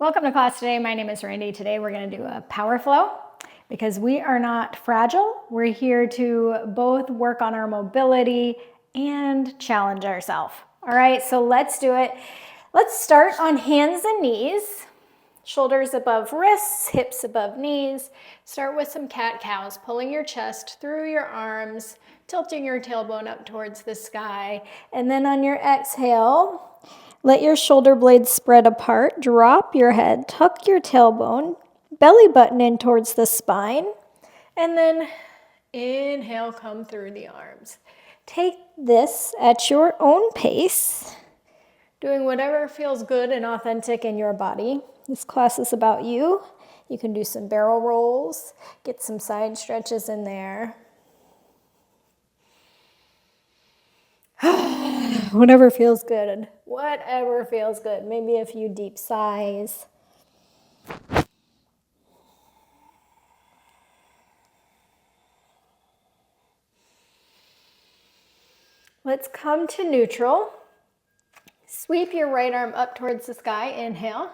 Welcome to class today. My name is Randy. Today we're going to do a power flow because we are not fragile. We're here to both work on our mobility and challenge ourselves. All right, so let's do it. Let's start on hands and knees, shoulders above wrists, hips above knees. Start with some cat-cows, pulling your chest through your arms, tilting your tailbone up towards the sky. And then on your exhale, let your shoulder blades spread apart, drop your head, tuck your tailbone, belly button in towards the spine, and then inhale, come through the arms. Take this at your own pace, doing whatever feels good and authentic in your body. This class is about you. You can do some barrel rolls, get some side stretches in there. Whatever feels good. Whatever feels good. Maybe a few deep sighs. Let's come to neutral. Sweep your right arm up towards the sky. Inhale.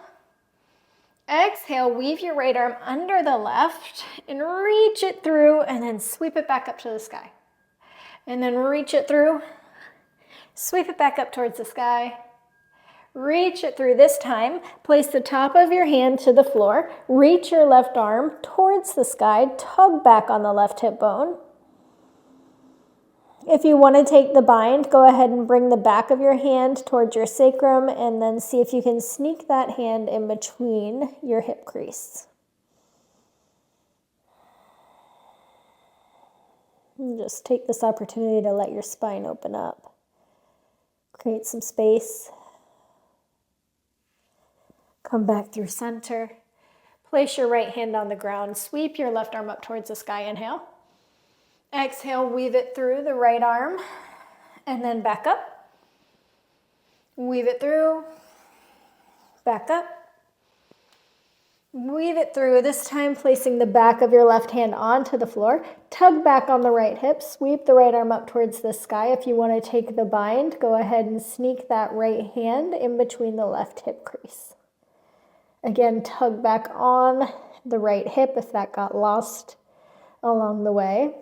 Exhale, weave your right arm under the left and reach it through, and then sweep it back up to the sky. And then reach it through. Sweep it back up towards the sky. Reach it through. This time, place the top of your hand to the floor. Reach your left arm towards the sky. Tug back on the left hip bone. If you want to take the bind, go ahead and bring the back of your hand towards your sacrum and then see if you can sneak that hand in between your hip crease. And just take this opportunity to let your spine open up. Create some space. Come back through center. Place your right hand on the ground. Sweep your left arm up towards the sky. Inhale. Exhale, weave it through the right arm and then back up. Weave it through, back up. Weave it through, this time placing the back of your left hand onto the floor. Tug back on the right hip, sweep the right arm up towards the sky. If you want to take the bind, go ahead and sneak that right hand in between the left hip crease. Again, tug back on the right hip if that got lost along the way.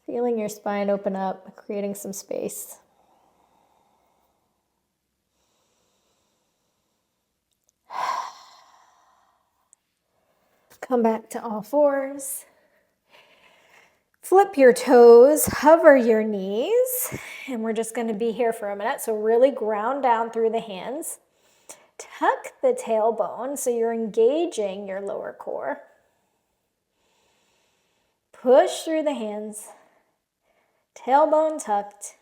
Feeling your spine open up, creating some space. Come back to all fours. Flip your toes, hover your knees, and we're just going to be here for a minute. So really ground down through the hands. Tuck the tailbone so you're engaging your lower core. Push through the hands. Tailbone tucked,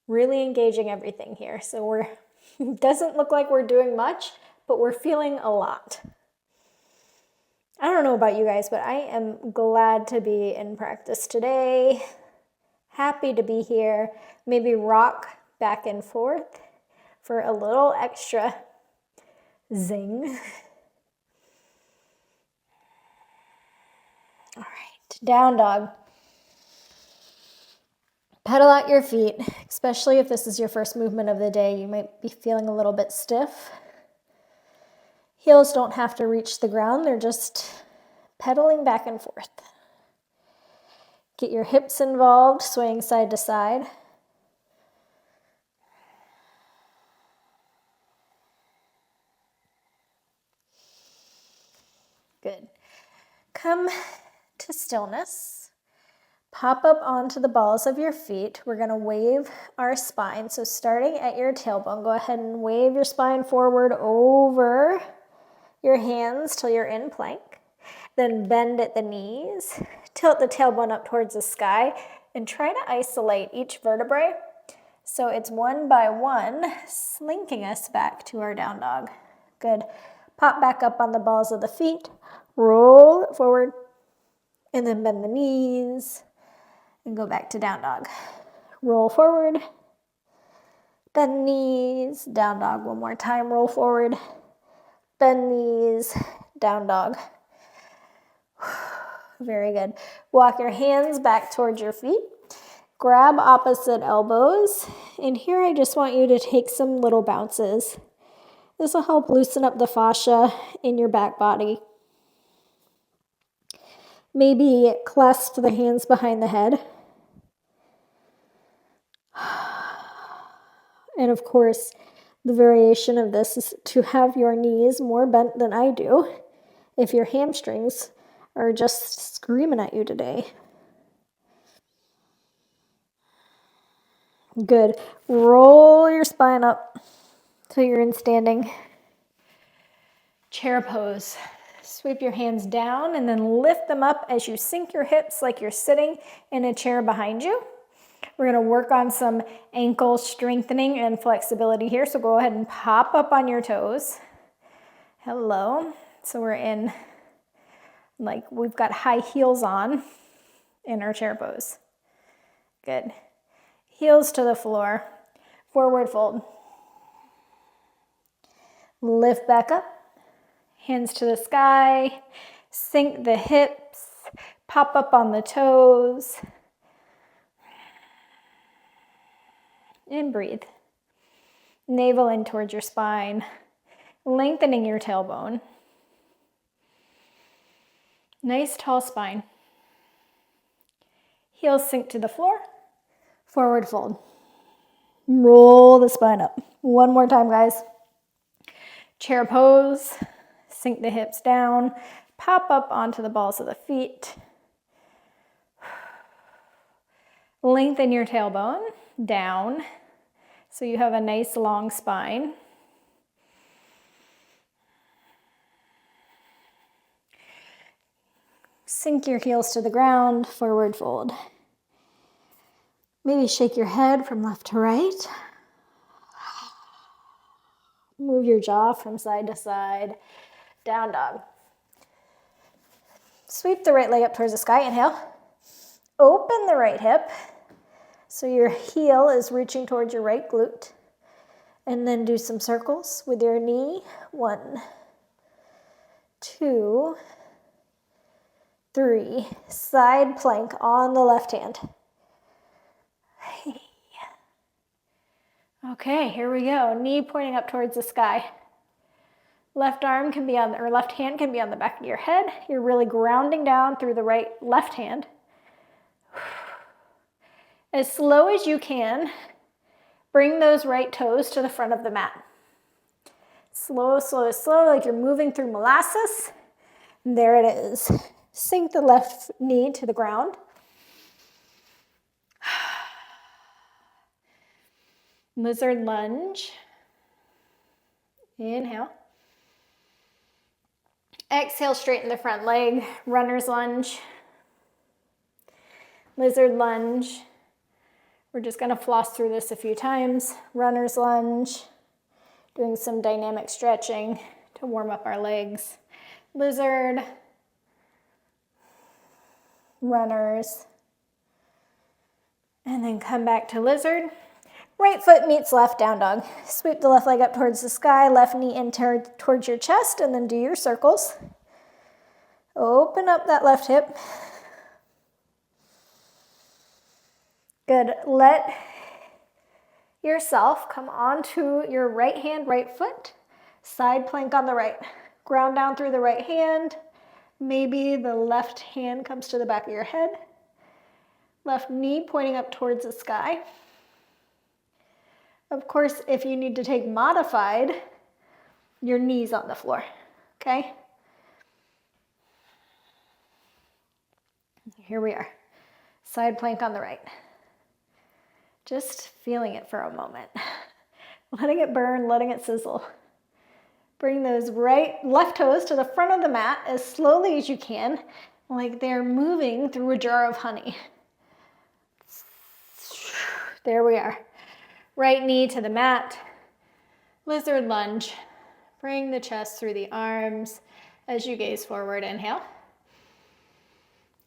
really engaging everything here. So it doesn't look like we're doing much, but we're feeling a lot. I don't know about you guys, but I am glad to be in practice today. Happy to be here. Maybe rock back and forth for a little extra zing. All right, down dog. Pedal out your feet, especially if this is your first movement of the day. You might be feeling a little bit stiff. Heels don't have to reach the ground. They're just pedaling back and forth. Get your hips involved, swaying side to side. Good. Come to stillness. Pop up onto the balls of your feet. We're going to wave our spine. So starting at your tailbone, go ahead and wave your spine forward over your hands till you're in plank. Then bend at the knees. Tilt the tailbone up towards the sky and try to isolate each vertebrae. So it's one by one, slinking us back to our down dog. Good. Pop back up on the balls of the feet. Roll it forward. And then bend the knees. And go back to down dog. Roll forward. Bend knees. Down dog one more time. Roll forward. Bend knees. Down dog. Very good. Walk your hands back towards your feet. Grab opposite elbows. And here I just want you to take some little bounces. This will help loosen up the fascia in your back body. Maybe clasp the hands behind the head. And of course, the variation of this is to have your knees more bent than I do if your hamstrings are just screaming at you today. Good. Roll your spine up till you're in standing chair pose. Sweep your hands down and then lift them up as you sink your hips like you're sitting in a chair behind you. We're going to work on some ankle strengthening and flexibility here. So go ahead and pop up on your toes. Hello. So we're in, like we've got high heels on in our chair pose. Good. Heels to the floor. Forward fold. Lift back up. Hands to the sky. Sink the hips. Pop up on the toes. And breathe. Navel in towards your spine, lengthening your tailbone. Nice tall spine. Heels sink to the floor. Forward fold. Roll the spine up. One more time, guys. Chair pose. Sink the hips down. Pop up onto the balls of the feet. Lengthen your tailbone down so you have a nice long spine. Sink your heels to the ground, forward fold. Maybe shake your head from left to right. Move your jaw from side to side. Down dog. Sweep the right leg up towards the sky. Inhale. Open the right hip so your heel is reaching towards your right glute. And then do some circles with your knee. 1, 2, 3. Side plank on the left hand. Okay, here we go. Knee pointing up towards the sky. Left arm can be on, or left hand can be on the back of your head. You're really grounding down through the left hand. As slow as you can, bring those right toes to the front of the mat. Slow, slow, slow, like you're moving through molasses. And there it is. Sink the left knee to the ground. Lizard lunge. Inhale. Exhale, straighten the front leg. Runner's lunge. Lizard lunge. We're just going to floss through this a few times. Runner's lunge. Doing some dynamic stretching to warm up our legs. Lizard. Runners. And then come back to lizard. Right foot meets left, down dog. Sweep the left leg up towards the sky, left knee in towards your chest, and then do your circles. Open up that left hip. Good. Let yourself come onto your right hand, right foot. Side plank on the right. Ground down through the right hand. Maybe the left hand comes to the back of your head. Left knee pointing up towards the sky. Of course, if you need to take modified, your knees on the floor, okay? Here we are. Side plank on the right. Just feeling it for a moment. Letting it burn, letting it sizzle. Bring those left toes to the front of the mat as slowly as you can, like they're moving through a jar of honey. There we are. Right knee to the mat. Lizard lunge. Bring the chest through the arms as you gaze forward. Inhale.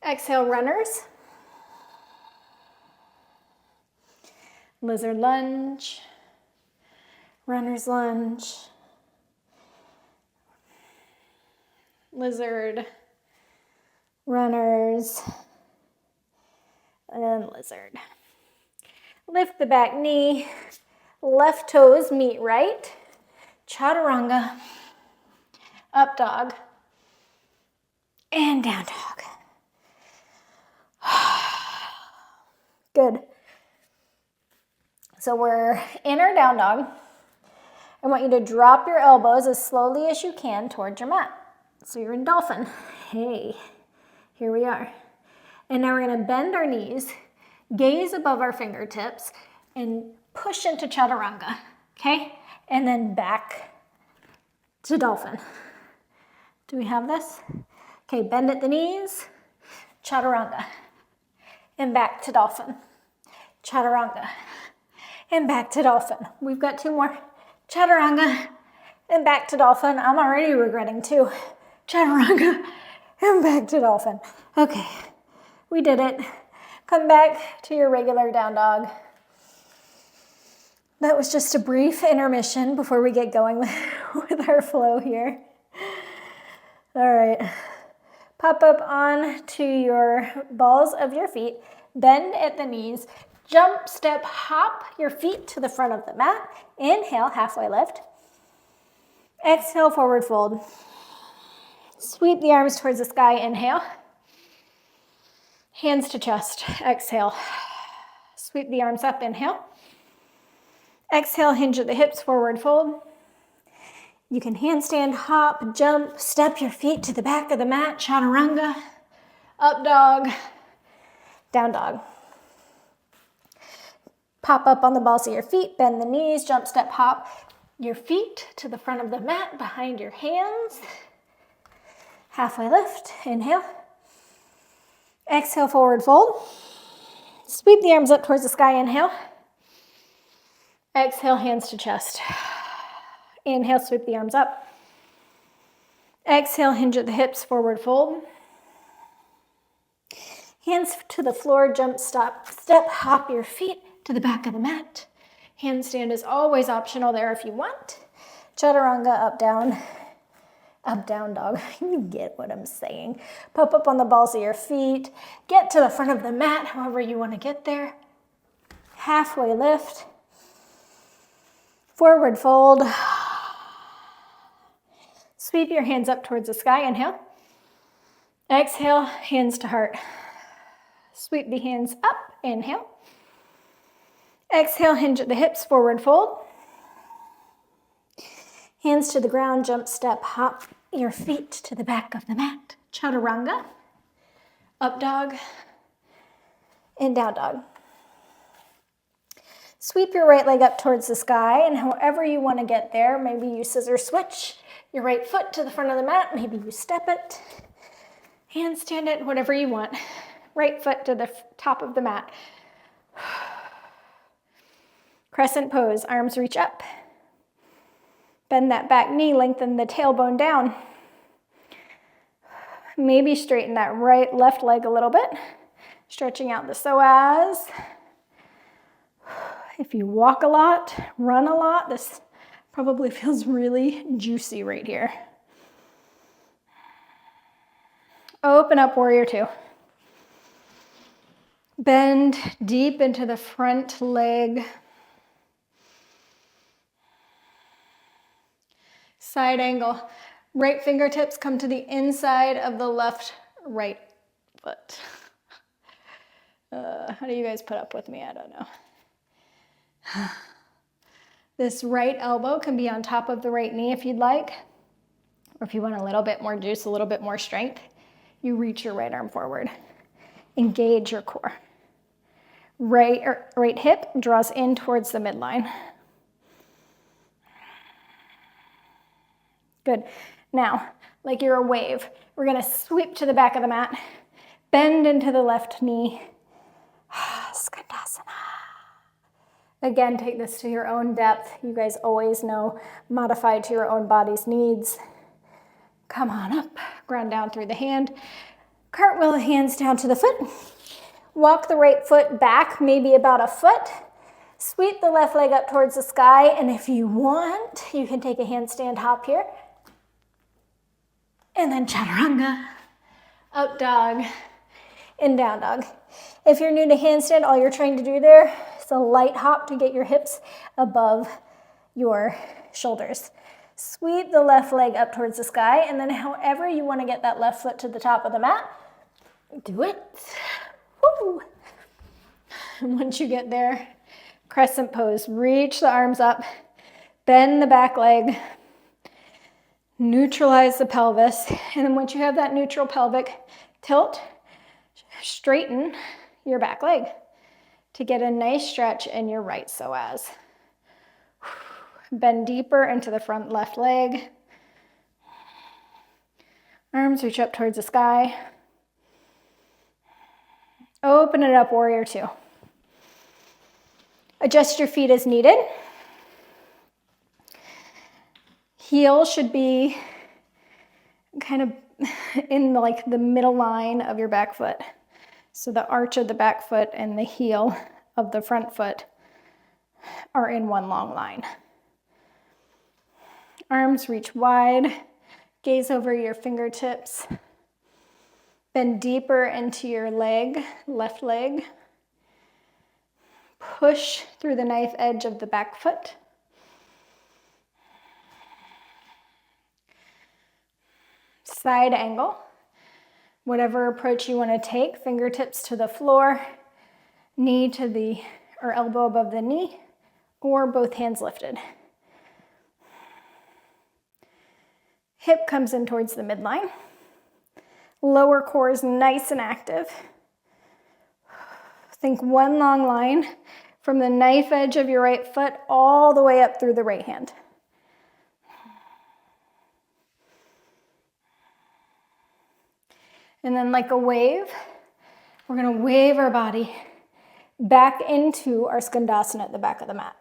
Exhale, runners. Lizard lunge. Runner's lunge. Lizard. Runners. And then lizard. Lift the back knee, left toes meet right. Chaturanga, up dog, and down dog. Good. So we're in our down dog. I want you to drop your elbows as slowly as you can towards your mat. So you're in dolphin. Hey, here we are. And now we're gonna bend our knees, gaze above our fingertips, and push into chaturanga, okay? And then back to dolphin. Do we have this? Okay, bend at the knees, chaturanga, and back to dolphin. Chaturanga, and back to dolphin. We've got 2 more. Chaturanga, and back to dolphin. I'm already regretting 2. Chaturanga, and back to dolphin. Okay, we did it. Come back to your regular down dog. That was just a brief intermission before we get going with our flow here. All right, pop up on to your balls of your feet, bend at the knees, jump, step, hop your feet to the front of the mat. Inhale, halfway lift. Exhale, forward fold. Sweep the arms towards the sky, inhale. Hands to chest, exhale. Sweep the arms up, inhale. Exhale, hinge at the hips, forward fold. You can handstand, hop, jump, step your feet to the back of the mat, chaturanga, up dog, down dog. Pop up on the balls of your feet, bend the knees, jump, step, hop your feet to the front of the mat, behind your hands. Halfway lift, inhale. Exhale, forward fold. Sweep the arms up towards the sky, inhale. Exhale, hands to chest. Inhale, sweep the arms up. Exhale, hinge at the hips, forward fold. Hands to the floor, jump, stop, step, hop your feet to the back of the mat. Handstand is always optional there if you want. Chaturanga, up, down dog. You get what I'm saying. Pop up on the balls of your feet. Get to the front of the mat, however you want to get there. Halfway lift. Forward fold. Sweep your hands up towards the sky, inhale. Exhale, hands to heart. Sweep the hands up, inhale. Exhale, hinge at the hips, forward fold. Hands to the ground, jump, step, hop your feet to the back of the mat. Chaturanga, up dog, and down dog. Sweep your right leg up towards the sky, and however you want to get there, maybe you scissor switch your right foot to the front of the mat, maybe you step it, handstand it, whatever you want. Right foot to the top of the mat. Crescent pose, arms reach up. Bend that back knee, lengthen the tailbone down. Maybe straighten that left leg a little bit, stretching out the psoas. If you walk a lot, run a lot, this probably feels really juicy right here. Open up, warrior 2. Bend deep into the front leg. Side angle. Right fingertips come to the inside of the right foot. How do you guys put up with me? I don't know. This right elbow can be on top of the right knee if you'd like. Or if you want a little bit more juice, a little bit more strength, you reach your right arm forward. Engage your core. Right hip draws in towards the midline. Good. Now, like you're a wave, we're gonna sweep to the back of the mat, bend into the left knee. Skandasana. Again, take this to your own depth. You guys always know, modify to your own body's needs. Come on up, ground down through the hand. Cartwheel the hands down to the foot. Walk the right foot back, maybe about a foot. Sweep the left leg up towards the sky, and if you want, you can take a handstand hop here. And then chaturanga, up dog, and down dog. If you're new to handstand, all you're trying to do there It's a light hop to get your hips above your shoulders. Sweep the left leg up towards the sky, and then however you want to get that left foot to the top of the mat, do it. Woo! And once you get there, crescent pose. Reach the arms up, bend the back leg, neutralize the pelvis, and then once you have that neutral pelvic tilt, straighten your back leg to get a nice stretch in your right psoas. Bend deeper into the front left leg. Arms reach up towards the sky. Open it up, warrior two. Adjust your feet as needed. Heel should be kind of in like the middle line of your back foot. So the arch of the back foot and the heel of the front foot are in one long line. Arms reach wide, gaze over your fingertips. Bend deeper into your leg, left leg. Push through the knife edge of the back foot. Side angle. Whatever approach you want to take, fingertips to the floor, knee to the, or elbow above the knee, or both hands lifted. Hip comes in towards the midline. Lower core is nice and active. Think one long line from the knife edge of your right foot all the way up through the right hand. And then like a wave, we're gonna wave our body back into our skandasana at the back of the mat.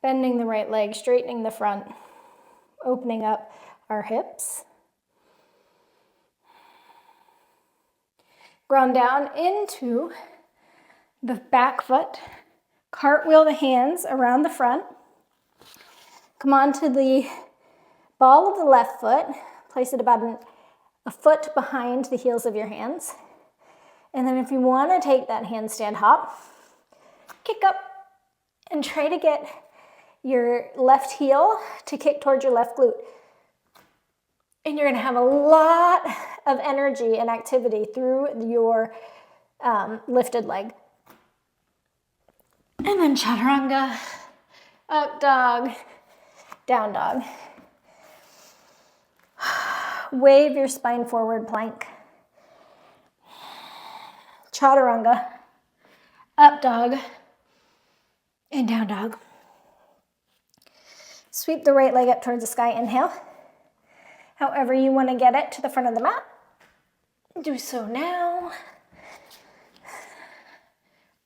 Bending the right leg, straightening the front, opening up our hips. Ground down into the back foot. Cartwheel the hands around the front. Come onto the ball of the left foot. Place it about a foot behind the heels of your hands. And then if you want to take that handstand hop, kick up and try to get your left heel to kick towards your left glute. And you're going to have a lot of energy and activity through your lifted leg. And then chaturanga, up dog, down dog. Wave your spine forward, plank. Chaturanga, up dog, and down dog. Sweep the right leg up towards the sky, inhale. However you want to get it to the front of the mat, do so now.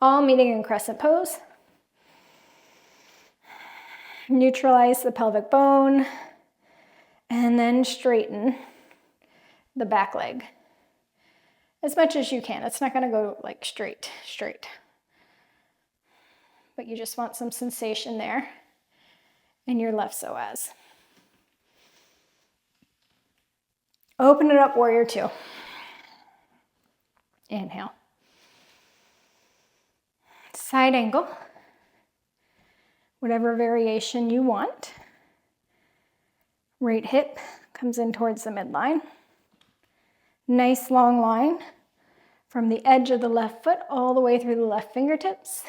All meeting in crescent pose. Neutralize the pelvic bone, and then straighten the back leg as much as you can. It's not going to go like straight. But you just want some sensation there in your left psoas. Open it up, warrior two. Inhale. Side angle. Whatever variation you want. Right hip comes in towards the midline. Nice long line from the edge of the left foot all the way through the left fingertips.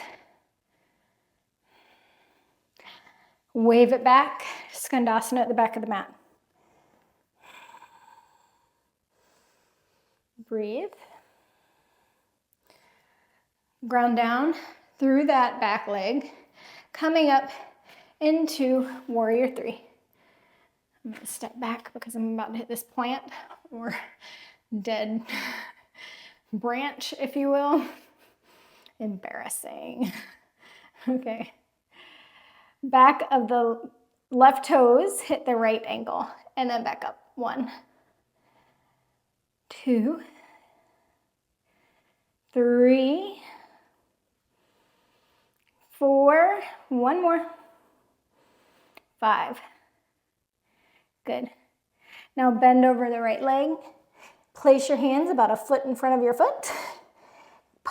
Wave it back, skandasana at the back of the mat. Breathe. Ground down through that back leg, coming up into warrior three. I'm going to step back because I'm about to hit this plant or dead branch, if you will. Embarrassing. Okay. Back of the left toes hit the right ankle and then back up. 1, 2, 3, 4, one more, 5. Good. Now bend over the right leg. Place your hands about a foot in front of your foot.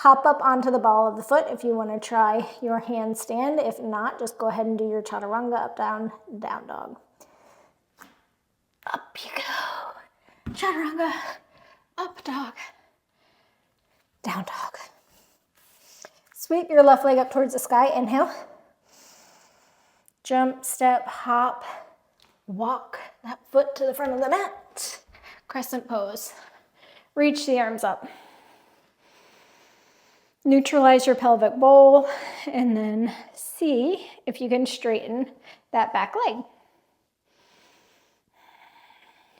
Pop up onto the ball of the foot if you want to try your handstand. If not, just go ahead and do your chaturanga, up, down, down dog. Up you go. Chaturanga, up dog, down dog. Sweep your left leg up towards the sky. Inhale. Jump, step, hop, walk that foot to the front of the mat. Crescent pose. Reach the arms up. Neutralize your pelvic bowl and then see if you can straighten that back leg.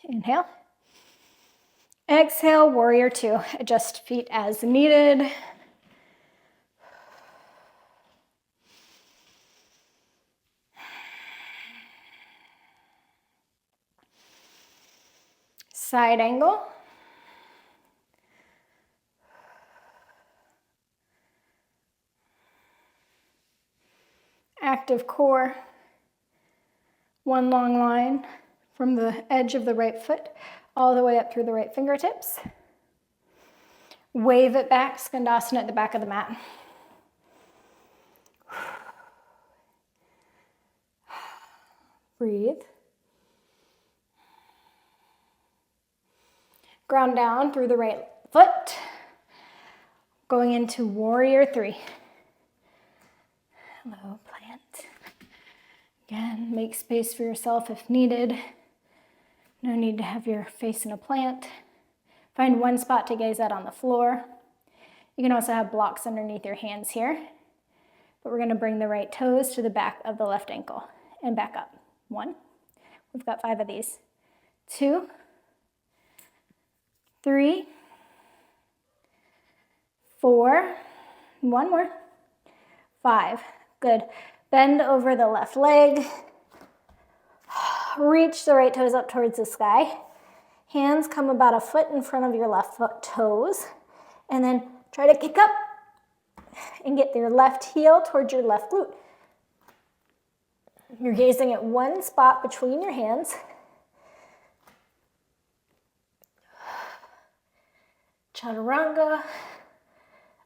Inhale. Exhale, warrior two. Adjust feet as needed. Side angle. Active core. One long line from the edge of the right foot all the way up through the right fingertips. Wave it back, skandasana at the back of the mat. Breathe. Ground down through the right foot. Going into warrior three. Low plant. Again, make space for yourself if needed. No need to have your face in a plant. Find one spot to gaze at on the floor. You can also have blocks underneath your hands here. But we're going to bring the right toes to the back of the left ankle and back up. 1. We've got 5 of these. 2. 3. 4. One more. 5. Good. Bend over the left leg. Reach the right toes up towards the sky. Hands come about a foot in front of your left foot toes. And then try to kick up and get your left heel towards your left glute. You're gazing at one spot between your hands. Chaturanga,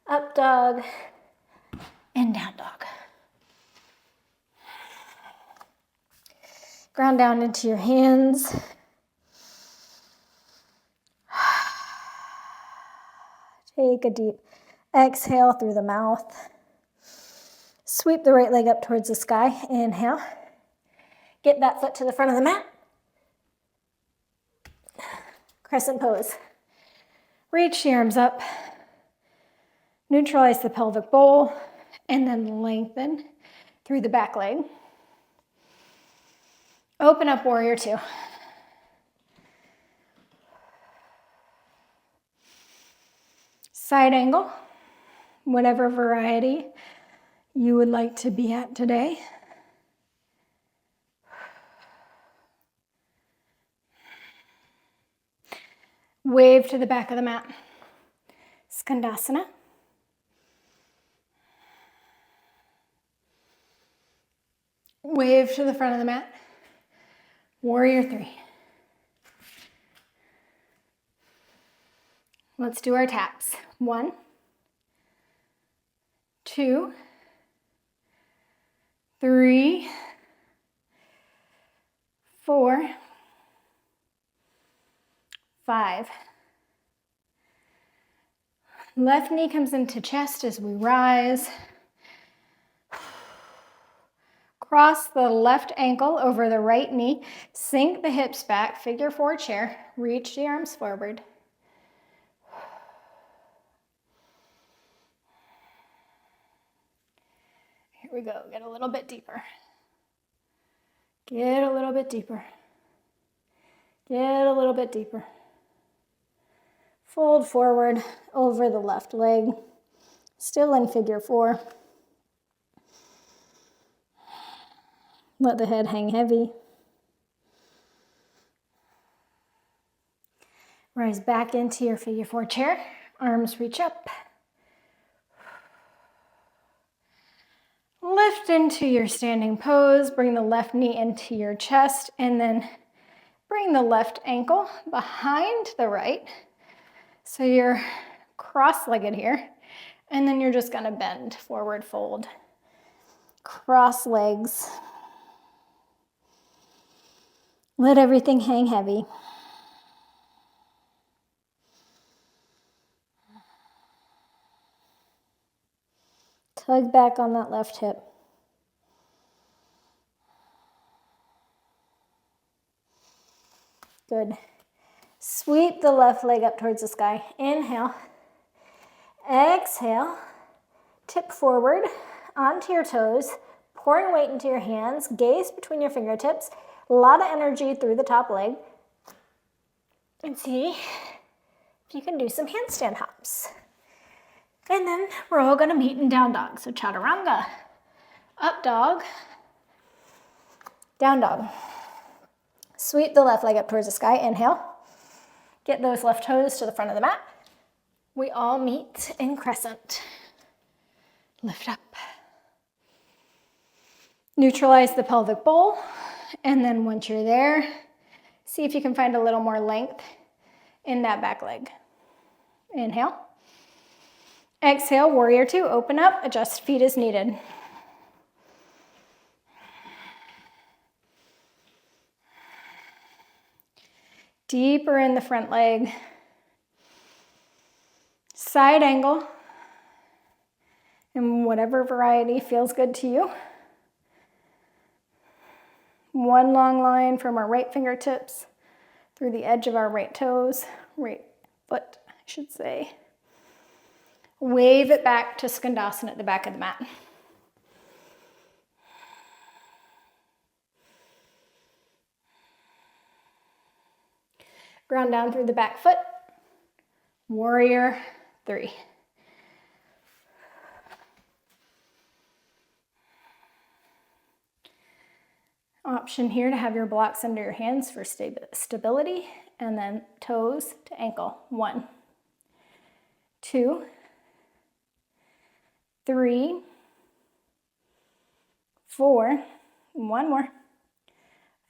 up dog, and down dog. Ground down into your hands. Take a deep exhale through the mouth. Sweep the right leg up towards the sky. Inhale. Get that foot to the front of the mat. Crescent pose. Reach the arms up. Neutralize the pelvic bowl. And then lengthen through the back leg. Open up warrior two. Side angle, whatever variety you would like to be at today. Wave to the back of the mat. Skandasana. Wave to the front of the mat. Warrior three. Let's do our taps. 1, 2, 3, 4, 5. Left knee comes into chest as we rise. Cross the left ankle over the right knee. Sink the hips back, figure 4 chair. Reach the arms forward. Here we go. Get a little bit deeper. Get a little bit deeper. Get a little bit deeper. Fold forward over the left leg. Still in figure 4. Let the head hang heavy. Rise back into your figure 4 chair. Arms reach up. Lift into your standing pose. Bring the left knee into your chest and then bring the left ankle behind the right. So you're cross-legged here. And then you're just gonna bend, forward fold. Cross legs. Let everything hang heavy. Tug back on that left hip. Good. Sweep the left leg up towards the sky. Inhale. Exhale. Tip forward onto your toes, pouring weight into your hands, gaze between your fingertips, a lot of energy through the top leg. And see if you can do some handstand hops. And then we're all gonna meet in down dog. So chaturanga, up dog, down dog. Sweep the left leg up towards the sky, inhale. Get those left toes to the front of the mat. We all meet in crescent. Lift up. Neutralize the pelvic bowl. And then once you're there, see if you can find a little more length in that back leg. Inhale. Exhale, warrior two, open up, adjust feet as needed. Deeper in the front leg. Side angle. And whatever variety feels good to you. One long line from our right fingertips through the edge of our right toes, right foot, I should say. Wave it back to Skandasana at the back of the mat. Ground down through the back foot. Warrior three. Option here to have your blocks under your hands for stability, and then toes to ankle. 1, 2, 3, 4, one more,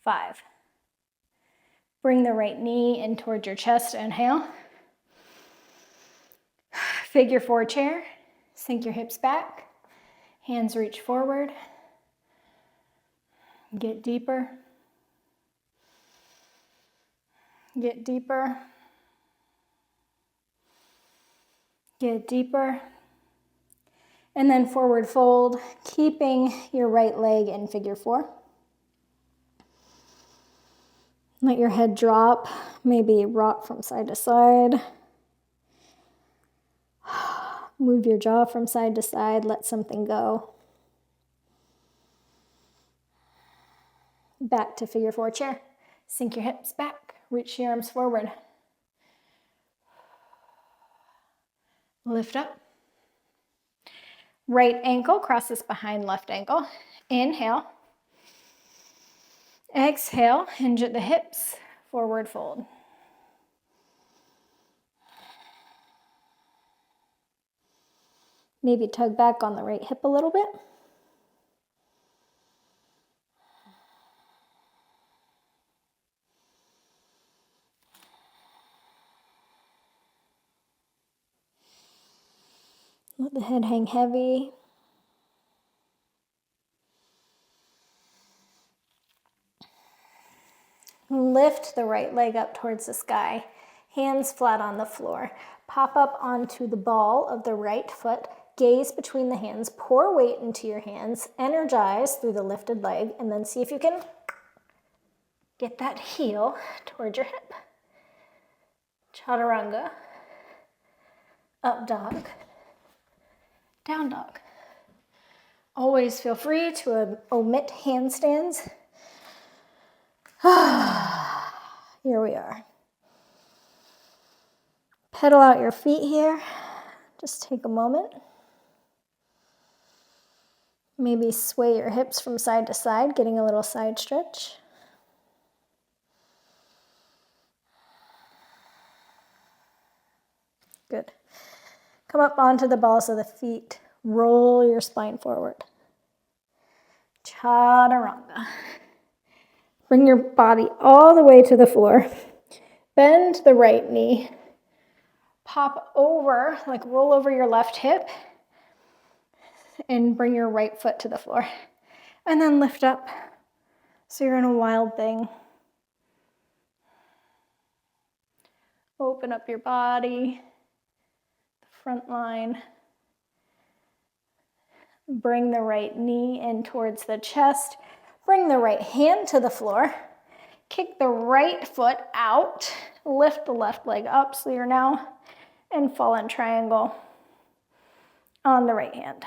5. Bring the right knee in towards your chest, inhale. Figure four chair, sink your hips back, hands reach forward. Get deeper. Get deeper. Get deeper. And then forward fold, keeping your right leg in figure four. Let your head drop, maybe rock from side to side. Move your jaw from side to side, let something go. Back to figure four chair. Sink your hips back, reach your arms forward. Lift up. Right ankle crosses behind left ankle. Inhale. Exhale, hinge at the hips, forward fold. Maybe tug back on the right hip a little bit. Let the head hang heavy. Lift the right leg up towards the sky. Hands flat on the floor. Pop up onto the ball of the right foot. Gaze between the hands. Pour weight into your hands. Energize through the lifted leg. And then see if you can get that heel towards your hip. Chaturanga. Up dog. Down dog. Always feel free to omit handstands. Here we are. Pedal out your feet here. Just take a moment. Maybe sway your hips from side to side, getting a little side stretch. Good. Come up onto the balls of the feet. Roll your spine forward. Chaturanga. Bring your body all the way to the floor. Bend the right knee. Pop over, like roll over your left hip. and bring your right foot to the floor. And then lift up. So you're in a wild thing. Open up your body, the front line. Bring the right knee in towards the chest. Bring the right hand to the floor. Kick the right foot out. Lift the left leg up so you're now in fallen triangle on the right hand.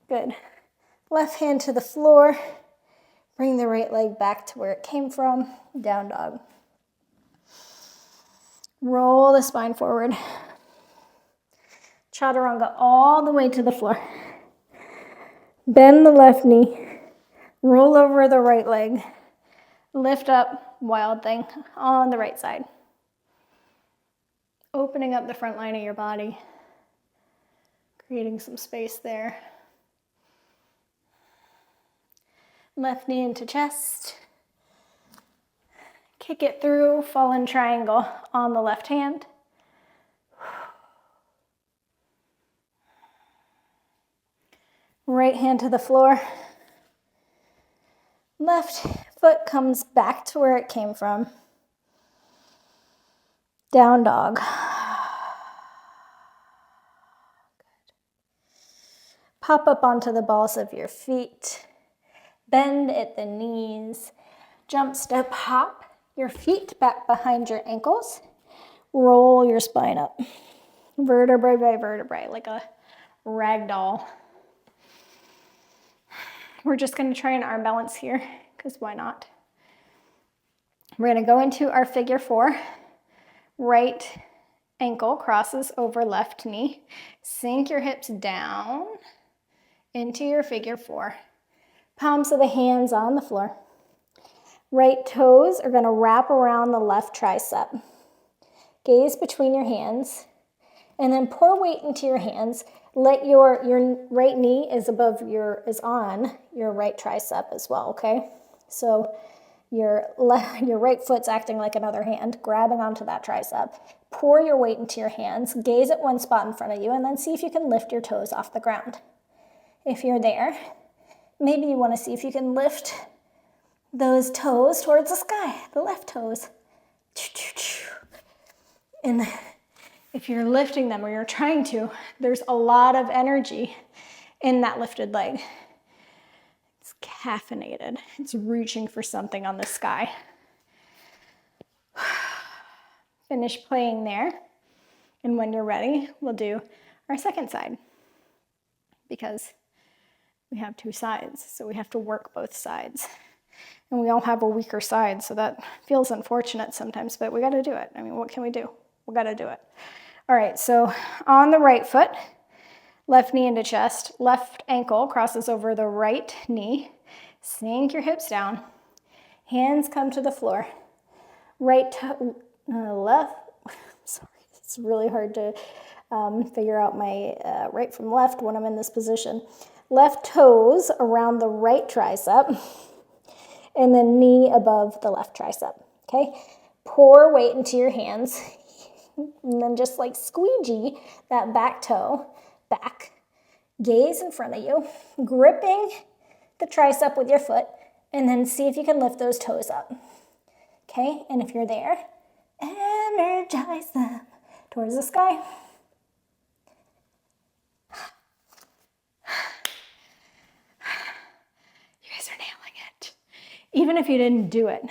Good. Left hand to the floor. Bring the right leg back to where it came from. Down dog. Roll the spine forward. Chaturanga all the way to the floor. Bend the left knee. Roll over the right leg. Lift up, wild thing, on the right side. Opening up the front line of your body. Creating some space there. Left knee into chest. Kick it through, fallen triangle on the left hand. Right hand to the floor. Left foot comes back to where it came from. Down dog. Good. Pop up onto the balls of your feet. Bend at the knees. Jump, step, hop your feet back behind your ankles. Roll your spine up. Vertebrae by vertebrae, like a rag doll. We're just going to try an arm balance here, because why not? We're going to go into our figure four. Right ankle crosses over left knee. Sink your hips down into your figure four. Palms of the hands on the floor. Right toes are going to wrap around the left tricep. Gaze between your hands. And then pour weight into your hands. Let your right knee is on your right tricep as well, okay? So your right foot's acting like another hand, grabbing onto that tricep. Pour your weight into your hands, gaze at one spot in front of you, and then see if you can lift your toes off the ground. If you're there, maybe you want to see if you can lift those toes towards the sky, the left toes. And if you're lifting them, or you're trying to, there's a lot of energy in that lifted leg. It's caffeinated. It's reaching for something on the sky. Finish playing there. And when you're ready, we'll do our second side. Because we have two sides, so we have to work both sides. And we all have a weaker side, so that feels unfortunate sometimes, but we got to do it. I mean, what can we do? We got to do it. All right, so on the right foot, left knee into chest, left ankle crosses over the right knee. Sink your hips down. Hands come to the floor. Left, sorry, it's really hard to figure out my right from left when I'm in this position. Left toes around the right tricep, and then knee above the left tricep, okay? Pour weight into your hands. And then just like squeegee that back toe back. Gaze in front of you, gripping the tricep with your foot, and then see if you can lift those toes up. Okay, and if you're there, energize them towards the sky. You guys are nailing it. Even if you didn't do it.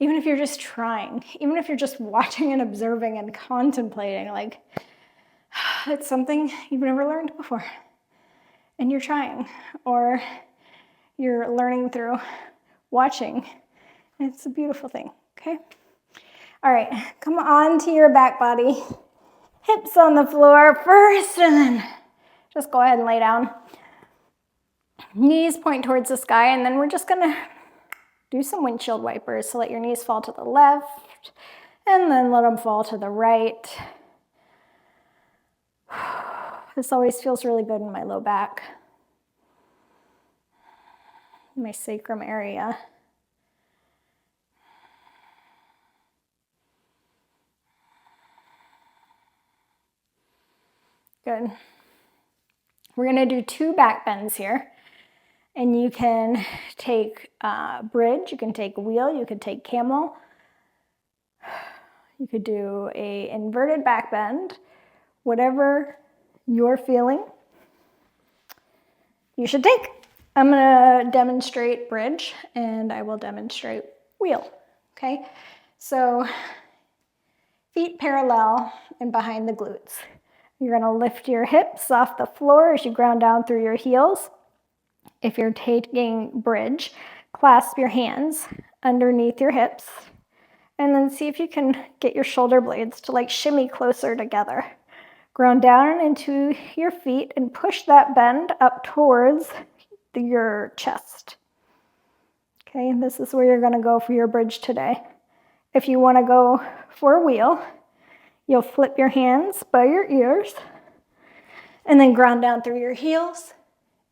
Even if you're just trying, even if you're just watching and observing and contemplating, like, it's something you've never learned before. And you're trying, or you're learning through watching. It's a beautiful thing, okay? All right, come on to your back body. Hips on the floor first, and then just go ahead and lay down. Knees point towards the sky, and then we're just gonna do some windshield wipers. So let your knees fall to the left and then let them fall to the right. This always feels really good in my low back, my sacrum area. Good. We're gonna do 2 back bends here. And you can take bridge, you can take wheel, you could take camel. You could do a inverted back bend, whatever you're feeling, you should take. I'm gonna demonstrate bridge and I will demonstrate wheel, okay? So feet parallel and behind the glutes. You're gonna lift your hips off the floor as you ground down through your heels. If you're taking bridge, clasp your hands underneath your hips and then see if you can get your shoulder blades to like shimmy closer together. Ground down into your feet and push that bend up towards your chest. Okay, this is where you're gonna go for your bridge today. If you wanna go for a wheel, you'll flip your hands by your ears and then ground down through your heels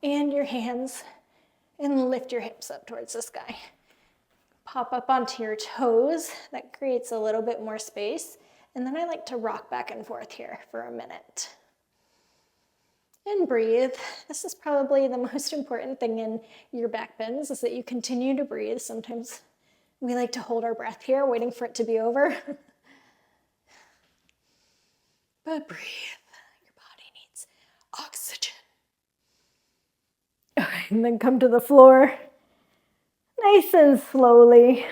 and your hands and lift your hips up towards the sky. Pop up onto your toes. That creates a little bit more space. And then I like to rock back and forth here for a minute. And breathe. This is probably the most important thing in your back bends is that you continue to breathe. Sometimes we like to hold our breath here, waiting for it to be over. But breathe. Your body needs oxygen. And then come to the floor. Nice and slowly.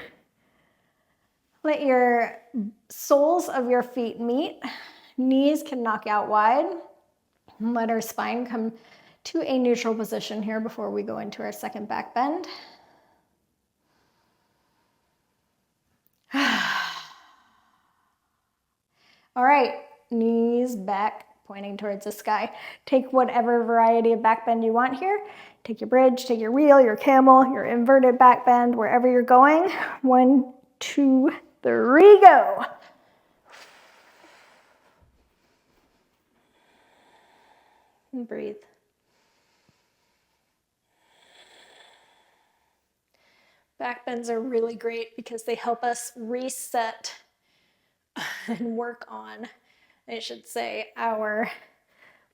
Let your soles of your feet meet. Knees can knock out wide. And let our spine come to a neutral position here before we go into our second back bend. All right, knees back, pointing towards the sky. Take whatever variety of back bend you want here. Take your bridge, take your wheel, your camel, your inverted back bend, wherever you're going. 1, 2, 3, go. And breathe. Back bends are really great because they help us reset and work on, I should say, our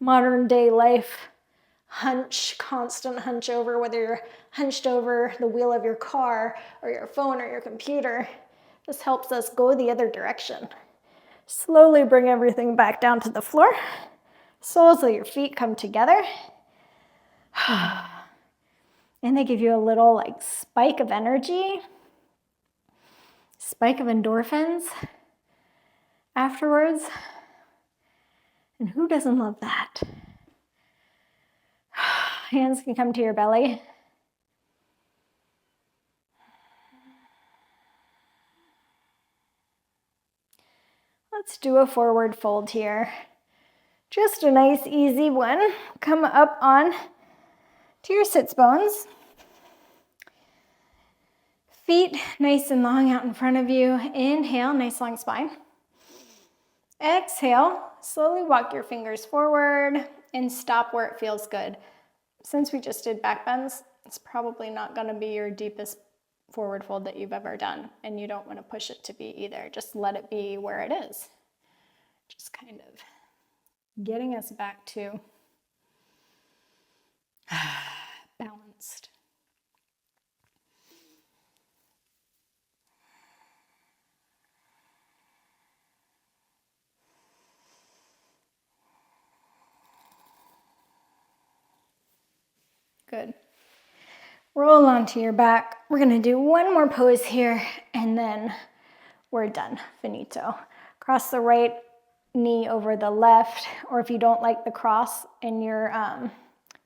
modern day life hunch, constant hunch over, whether you're hunched over the wheel of your car or your phone or your computer. This helps us go the other direction. Slowly bring everything back down to the floor. Soles of your feet come together. And they give you a little like spike of energy, spike of endorphins afterwards. And who doesn't love that? Hands can come to your belly. Let's do a forward fold here. Just a nice, easy one. Come up on to your sits bones. Feet nice and long out in front of you. Inhale, nice long spine. Exhale, slowly walk your fingers forward and stop where it feels good. Since we just did back bends, it's probably not gonna be your deepest forward fold that you've ever done, and you don't wanna push it to be either. Just let it be where it is. Just kind of getting us back to balanced. Good. Roll onto your back. We're gonna do one more pose here and then we're done, finito. Cross the right knee over the left, or if you don't like the cross in your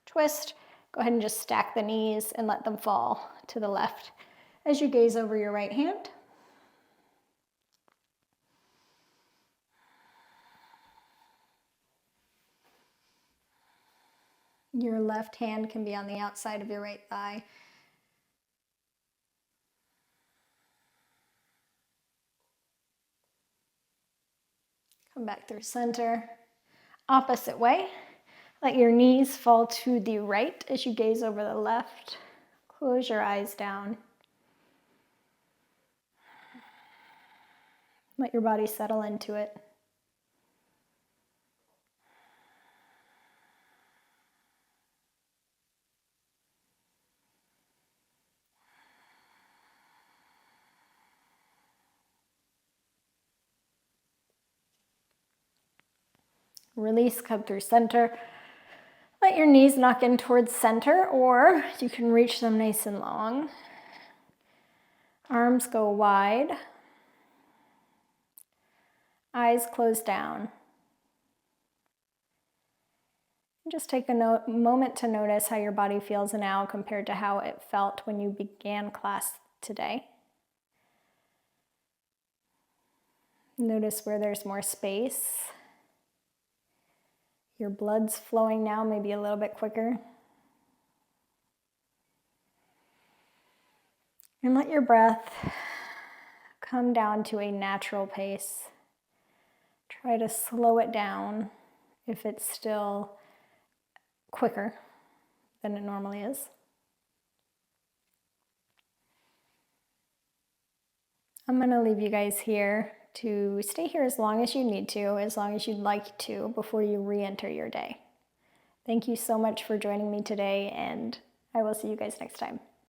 twist, go ahead and just stack the knees and let them fall to the left as you gaze over your right hand. Your left hand can be on the outside of your right thigh. Come back through center. Opposite way. Let your knees fall to the right as you gaze over the left. Close your eyes down. Let your body settle into it. Release, come through center. Let your knees knock in towards center, or you can reach them nice and long. Arms go wide. Eyes close down. Just take a moment to notice how your body feels now compared to how it felt when you began class today. Notice where there's more space. Your blood's flowing now, maybe a little bit quicker. And let your breath come down to a natural pace. Try to slow it down if it's still quicker than it normally is. I'm going to leave you guys here to stay here as long as you need to, as long as you'd like to, before you re-enter your day. Thank you so much for joining me today, and I will see you guys next time.